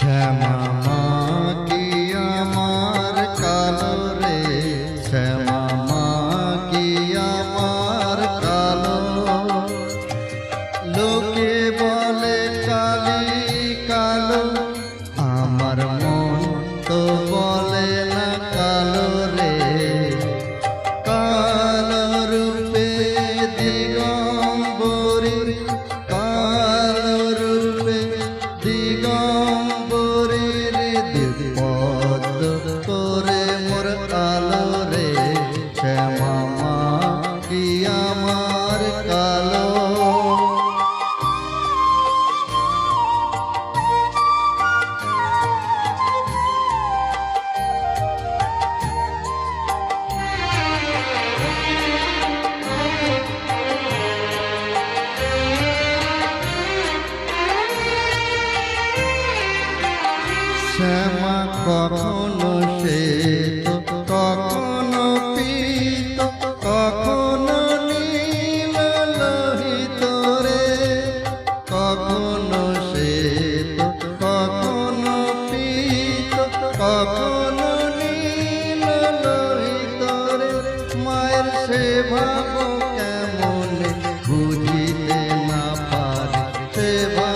শ্যামা মা কি আমার কালো রে, শ্যামা মা কি আমার কালো। লোকে বলে কালি কালো, আমার মন তো বলে না কালো রে। কালো রূপে দিগম্বরী, কালো রূপে দিগম্বরীর পদ্ম করে মোর আলো রে। শ্যামা মা কি আমার কালো। শ্যামা কখনো শ্বেত, কখনো পীত, কখনো নীল লোহিত রে। কখনো শ্বেত, কখনো পীত, কখনো নীল লোহিত রে। মায়ের সেবা কেমন বুঝিতে না পারে, সেবা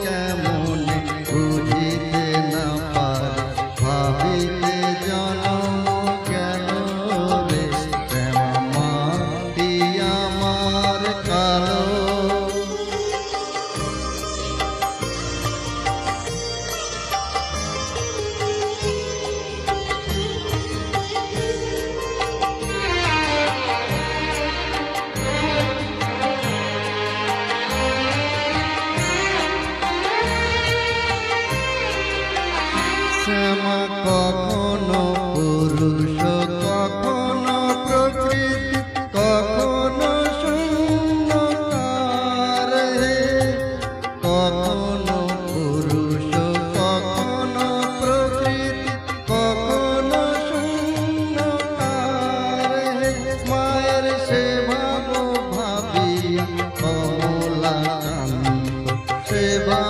কেমন বুঝিতে না পারে। ভাবিতে জনম কেন রে, শ্যামা মা কি আমার কালো। শ্যামা কখনো পুরুষ, কখনো প্রকৃতি, কখনো শূন্যকার হে। কখনো পুরুষ, কখনো প্রকৃতি, কখনো শূন্যকার হে। মায়ের সেবা ভাবিয়া কমলাকান্ত, সেবা